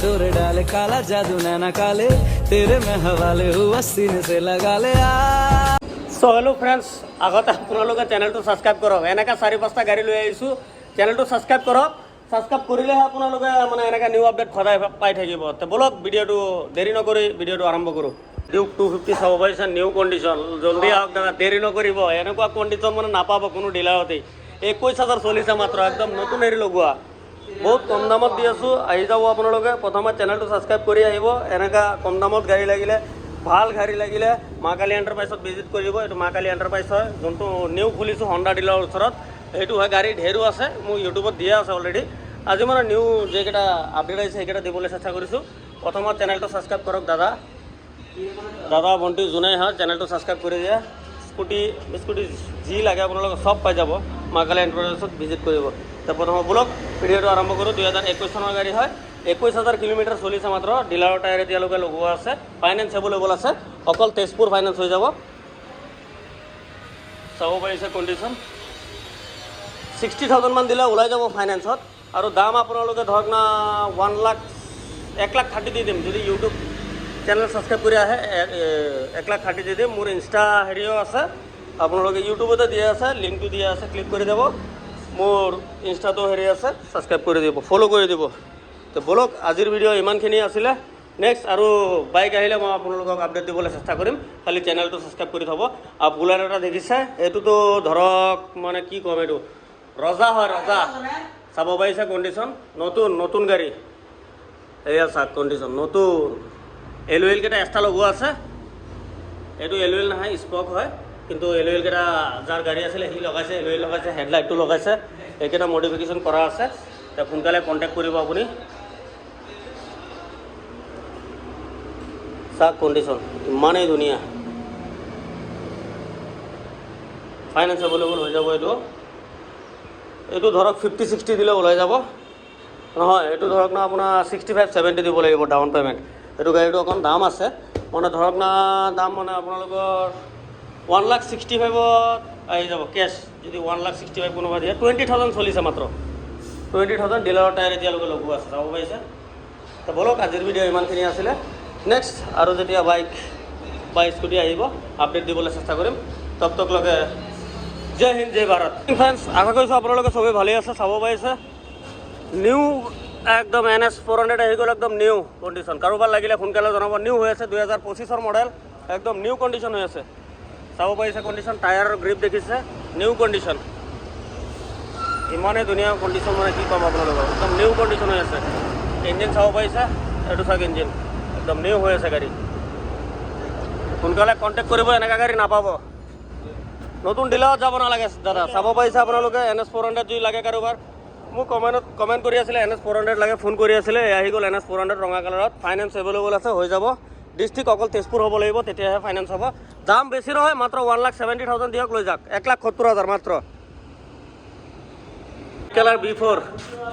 डोरे डाले काला जादू नैना काले तेरे में हवाले हुआ सीने से लगा ले সো হেল্ল' ফ্ৰেণ্ডছ আগতে আপোনালোকে চেনেলটো ছাবস্ক্ৰাইব কৰক এনেকৈ 4-5টা গাড়ী লৈ আহিছোঁ চেনেলটো ছাবস্ক্ৰাইব কৰক ছাবস্ক্ৰাইব কৰিলেহে আপোনালোকে মানে এনেকৈ নিউ আপডেট সদায় পাই থাকিব তো বলক ভিডিঅ'টো দেৰি নকৰি ভিডিঅ'টো আৰম্ভ কৰোঁ ডিউক 250 চাব পাৰিছে নিউ কণ্ডিশ্যন জলদি আহক দাদা দেৰি নকৰিব এনেকুৱা কণ্ডিশ্যন মানে নাপাব কোনো ডিলাৰতেই 21,000 চলিছে মাত্ৰ একদম নতুন হেৰি লগোৱা বহুত কম দামত দি আছোঁ আহি যাব আপোনালোকে প্ৰথমে চেনেলটো ছাবস্ক্ৰাইব কৰি আহিব এনেকুৱা কম দামত গাড়ী লাগিলে ভাল গাড়ী লাগিলে মা কালী এণ্টাৰপ্ৰাইজত ভিজিট কৰিব এইটো মা কালী এণ্টাৰপ্ৰাইজ হয় যোনটো নিউ খুলিছোঁ হণ্ডা ডিলাৰৰ ওচৰত সেইটো হয় গাড়ী ঢেৰো আছে মোৰ ইউটিউবত দিয়া আছে অলৰেডি আজি মানে নিউ যেইকেইটা আপডেট আহিছে সেইকেইটা দিবলৈ চেষ্টা কৰিছোঁ প্ৰথমত চেনেলটো ছাবস্ক্ৰাইব কৰক দাদা ভণ্টি যোনে হয় চেনেলটো ছাবস্ক্ৰাইব কৰি দিয়া স্কুটি যি লাগে আপোনালোকে চব পাই যাব মা কালী এণ্টাৰপ্ৰাইজত ভিজিট কৰিব তো প্ৰথমে বলক ভিডিঅ'টো আৰম্ভ কৰোঁ 2021 চনৰ গাড়ী হয় 21,000 কিলোমিটাৰ চলিছে মাত্ৰ ডিলাৰৰ টায়াৰ এতিয়ালৈকে লগোৱা আছে ফাইনেন্স এভেইলেবল আছে অকল তেজপুৰ ফাইনেন্স হৈ যাব চাব পাৰিছে কণ্ডিশ্যন 60,000 মান দিলে ওলাই যাব ফাইনেন্সত আৰু দাম আপোনালোকে ধৰক না 1,30,000 দি দিম যদি ইউটিউব চেনেল ছাবস্ক্ৰাইব কৰি আহে 1,30,000 দি দিম মোৰ ইনষ্টা হেৰিও আছে আপোনালোকে ইউটিউবতে দিয়া আছে লিংকটো দিয়া আছে ক্লিক কৰি দিব মোৰ ইনষ্টাটো হেৰি আছে ছাবস্ক্ৰাইব কৰি দিব ফ'ল' কৰি দিব তো বলক আজিৰ ভিডিঅ' ইমানখিনি আছিলে নেক্সট আৰু বাইক আহিলে মই আপোনালোকক আপডেট দিবলৈ চেষ্টা কৰিম খালি চেনেলটো ছাবস্ক্ৰাইব কৰি থ'ব আৰু বুলেট এটা দেখিছে এইটোতো ধৰক মানে কি ক'ম এইটো ৰজা হয় ৰজা চাব পাৰিছে কণ্ডিশ্যন নতুন গাড়ী এয়া চাওক কণ্ডিশ্যন নতুন এলুৱেলকেইটা এক্সট্ৰা লগোৱা আছে এইটো এলুৱেল নহয় স্পক হয় কিন্তু এলুৱেলকেইটা যাৰ গাড়ী আছিলে সি লগাইছে এলুৱেল লগাইছে হেডলাইটটো লগাইছে এইকেইটা মডিফিকেশ্যন কৰা আছে তো সোনকালে কণ্টেক্ট কৰিব আপুনি চাওক কণ্ডিশ্যন ইমানেই ধুনীয়া ফাইনেন্স এভেইলেবল হৈ যাব এইটো ধৰক 50-60 দিলে ওলাই যাব নহয় এইটো ধৰক না আপোনাৰ 65-70 দিব লাগিব ডাউন পে'মেণ্ট এইটো গাড়ীটো অকণ দাম আছে মানে ধৰক না দাম মানে আপোনালোকৰ 1,65,000 আহি যাব কেছ যদি 1,65,000 কোনোবা দিয়ে 20,000 চলিছে মাত্ৰ 20,000 ডিলাৰৰ টায়াৰ এতিয়ালৈকে লগোৱা আছে চাব পাৰিছে তো বলক আজিৰ ভিডিঅ' ইমানখিনি আছিলে নেক্সট আৰু যেতিয়া বাইক বা স্কুটি আহিব আপডেট দিবলৈ চেষ্টা কৰিম তকলকে জয় হিন্দ জয় ভাৰত ফ্ৰেণ্ডছ আশা কৰিছোঁ আপোনালোকে চবেই ভালেই আছে চাব পাৰিছে নিউ একদম NS 400 আহি গ'ল একদম নিউ কণ্ডিশ্যন কাৰোবাৰ লাগিলে সোনকালে জনাব নিউ হৈ আছে 2025 মডেল একদম নিউ কণ্ডিশ্যন হৈ আছে চাব পাৰিছে কণ্ডিশ্যন টায়াৰৰ গ্ৰিপ দেখিছে নিউ কণ্ডিশ্যন ইমানেই ধুনীয়া কণ্ডিশ্যন মানে কি ক'ম আপোনালোকক একদম নিউ কণ্ডিশ্যন হৈ আছে ইঞ্জিন চাব পাৰিছে এইটো চাওক ইঞ্জিন একদম নিউ হৈ আছে গাড়ী সোনকালে কণ্টেক্ট কৰিব এনেকুৱা গাড়ী নাপাব নতুন ডিলাৰত যাব নালাগে দাদা চাব পাৰিছে আপোনালোকে NS 400 যদি লাগে কাৰোবাৰ মোক কমেণ্ট কৰি আছিলে NS 400 লাগে ফোন কৰি আছিলে আহি গ'ল NS 400 ৰঙা কালাৰত ফাইনেন্স এভেইলেবল আছে হৈ যাব ডিষ্ট্ৰিক্ট অকল তেজপুৰ হ'ব লাগিব তেতিয়াহে ফাইনেন্স হ'ব দাম বেছি নহয় মাত্ৰ 1,70,000 দিয়ক লৈ যাওক 1,70,000 মাত্ৰ ৰেড কালাৰ B4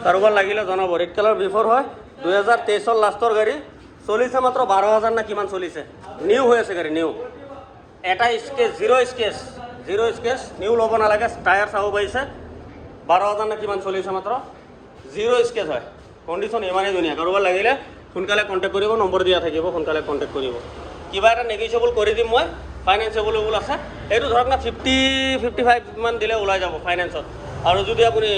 কাৰোবাৰ লাগিলে জনাব ৰেড কালাৰ B4 হয় 2023 লাষ্টৰ গাড়ী চলিছে মাত্ৰ 12,000 না কিমান চলিছে নিউ হৈ আছে গাড়ী নিউ এটা স্কেচ জিৰ' স্কেচ নিউ ল'ব নালাগে টায়াৰ চাব পাৰিছে 12,000 না কিমান চলিছে মাত্ৰ জিৰ' স্কেচ হয় কণ্ডিশ্যন ইমানেই ধুনীয়া কাৰোবাৰ লাগিলে সোনকালে কণ্টেক্ট কৰিব নম্বৰ দিয়া থাকিব সোনকালে কণ্টেক্ট কৰিব কিবা এটা নেগিচিয়েবল কৰি দিম মই ফাইনেন্স এভেইলেবল আছে এইটো ধৰক না 50-55 মান দিলে ওলাই যাব ফাইনেন্সত আৰু যদি আপুনি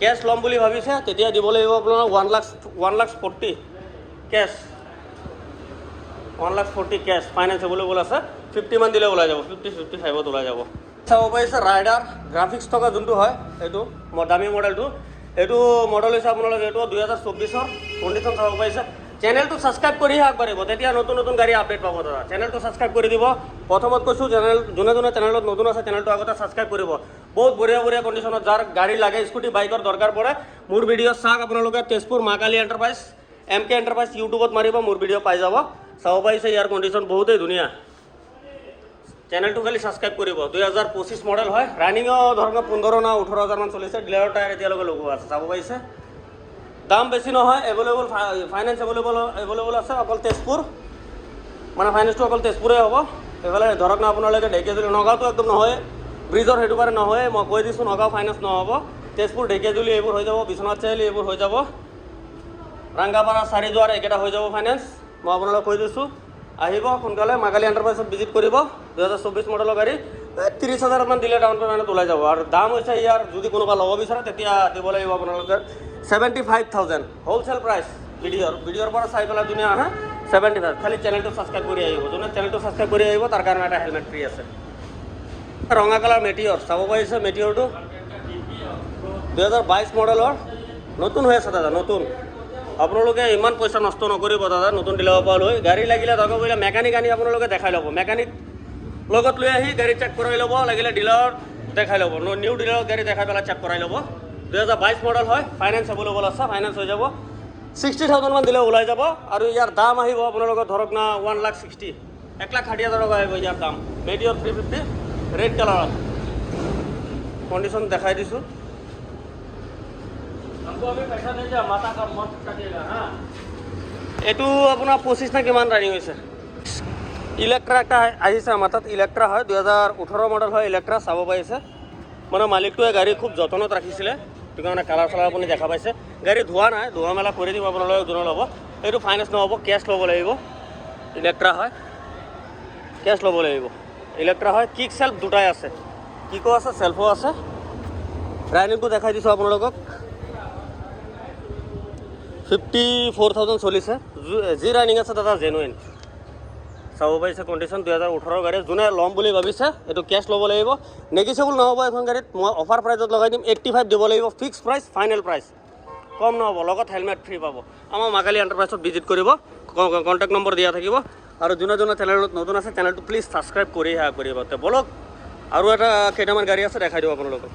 কেছ ল'ম বুলি ভাবিছে তেতিয়া দিব লাগিব আপোনাৰ 1,40,000 কেছ 1,40,000 কেছ ফাইনেন্স এভেইলেবল আছে 50 মান দিলে ওলাই যাব 50-55ত ওলাই যাব চাব পাৰিছে ৰাইডাৰ গ্ৰাফিক্স থকা যোনটো হয় এইটো দামী মডেলটো এইটো মডেল হৈছে আপোনালোকে এইটো 2024 কণ্ডিশ্যন চাব পাৰিছে চেনেলটো ছাবস্ক্ৰাইব কৰিহে আগবাঢ়িব তেতিয়া নতুন গাড়ী আপডেট পাব দাদা চেনেলটো ছাবস্ক্ৰাইব কৰি দিব প্ৰথমত কৈছোঁ যোনে চেনেলত নতুন আছে চেনেলটো আগতে ছাবস্ক্ৰাইব কৰিব বহুত বঢ়িয়া কণ্ডিশ্যনত যাৰ গাড়ী লাগে স্কুটি বাইকৰ দৰকাৰ পৰে মোৰ ভিডিঅ' চাওক আপোনালোকে তেজপুৰ মা কালী এণ্টাৰপ্ৰাইজ MK এণ্টাৰপ্ৰাইজ ইউটিউবত মাৰিব মোৰ ভিডিঅ' পাই যাব চাব পাৰিছে ইয়াৰ কণ্ডিশ্যন বহুতেই ধুনীয়া চেনেলটো খালি ছাবস্ক্ৰাইব কৰিব 2025 মডেল হয় ৰানিঙো ধৰক 15 না 18,000 মান চলিছে ডিলাৰৰ টায়াৰ এতিয়ালৈকে লগোৱা আছে চাব পাৰিছে দাম বেছি নহয় এভেইলেবল ফাইনেন্স এভেইলেবল আছে অকল তেজপুৰ মানে ফাইনেন্সটো অকল তেজপুৰে হ'ব এইফালে ধৰক না আপোনালোকে ঢেকীয়াজুলি নগাঁওটো একদম নহয় ব্ৰিজৰ সেইটো পাৰে নহয় মই কৈ দিছোঁ নগাঁও ফাইনেন্স নহ'ব তেজপুৰ ঢেকীয়াজুলি এইবোৰ হৈ যাব বিশ্বনাথ চাৰিআলি এইবোৰ হৈ যাব ৰাংগাপাৰা চাৰিদুৱাৰ এইকেইটা হৈ যাব ফাইনেন্স। মই আপোনালোকক কৈ দিছোঁ, আহিব সোনকালে মাগালী এণ্টাৰপ্ৰাইজত ভিজিট কৰিব। 2024 মডেলৰ গাড়ী 30,000 মান দিলে ডাউন পে'মেণ্টত ওলাই যাব। আৰু দাম হৈছে ইয়াৰ, যদি কোনোবা ল'ব বিচাৰে তেতিয়া দিব লাগিব আপোনালোকে 75,000 হোলচেল প্ৰাইচ। ভিডিঅ'ৰ পৰা চাই পেলাই যোনে আহে 75। খালি চেনেলটো ছাবস্ক্ৰাইব কৰি আহিব। যোনে চেনেলটো ছাবস্ক্ৰাইব কৰি আহিব তাৰ কাৰণে এটা হেলমেট ফ্ৰী আছে। ৰঙা কালাৰ মেটিঅৰ চাব পাৰিছে। মেটিঅৰটো 2022 মডেলৰ, নতুন হৈ আছে দাদা, নতুন। আপোনালোকে ইমান পইচা নষ্ট নকৰিব দাদা, নতুন ডিলাৰৰ পৰা লৈ। গাড়ী লাগিলে দৰকাৰ পৰিলে মেকানিক আনি আপোনালোকে দেখাই ল'ব। মেকানিক লগত লৈ আহি গাড়ী চেক কৰাই ল'ব, লাগিলে ডিলাৰত দেখাই ল'ব। নিউ ডিলাৰত গাড়ী দেখাই পেলাই চেক কৰাই ল'ব। 2022 মডেল হয়, ফাইনেন্স এভেইলেবল আছে, ফাইনেন্স হৈ যাব। 60,000 মান দিলে ওলাই যাব। আৰু ইয়াৰ দাম আহিব আপোনালোকৰ ধৰক না 1,60,000, 1,60,000 টকা আহিব ইয়াৰ দাম। মেটিঅৰ 350 ৰেড কালাৰত, কণ্ডিশ্যন দেখাই দিছোঁ। এইটো আপোনাৰ 25 না কিমান ৰানিং হৈছে। ইলেক্ট্ৰা একটা আহিছে আমাৰ তাত, ইলেক্ট্ৰা হয়, 2018 মডেল হয় ইলেক্ট্ৰা, চাব পাৰিছে। মানে মালিকটোৱে গাড়ী খুব যতনত ৰাখিছিলে, সেইটো কাৰণে কালাৰ চালাৰ আপুনি দেখা পাইছে। গাড়ী ধোৱা নাই, ধোৱা মেলা কৰি দিব আপোনালোকে যোনে ল'ব। এইটো ফাইনেন্স নহ'ব, কেছ ল'ব লাগিব। ইলেক্ট্ৰা হয়, কেছ ল'ব লাগিব। ইলেক্ট্ৰা হয়, কিক চেল্ফ দুটাই আছে, কিকো আছে চেল্ফো আছে। ৰানিংটো দেখাই দিছোঁ আপোনালোকক, 54,000 চলিছে। যি ৰানিং আছে দাদা জেনুইন, চাব পাৰিছে কণ্ডিশ্যন। 2018 গাড়ী, যোনে ল'ম বুলি ভাবিছে এইটো কেছ ল'ব লাগিব। নেগিচিয়েবল নহ'ব এখন গাড়ীত। মই অফাৰ প্ৰাইজত লগাই দিম, 85 দিব লাগিব, ফিক্স প্ৰাইচ, ফাইনেল প্ৰাইচ, কম নহ'ব। লগত হেলমেট ফ্ৰী পাব। আমাৰ মাগালী এণ্টাৰপ্ৰাইজত ভিজিট কৰিব, কণ্টেক্ট নম্বৰ দিয়া থাকিব। আৰু যোনে চেনেলত নতুন আছে চেনেলটো প্লিজ ছাবস্ক্ৰাইব কৰি কৰিব। বলক আৰু এটা কেইটামান গাড়ী আছে দেখাই দিওঁ আপোনালোকক।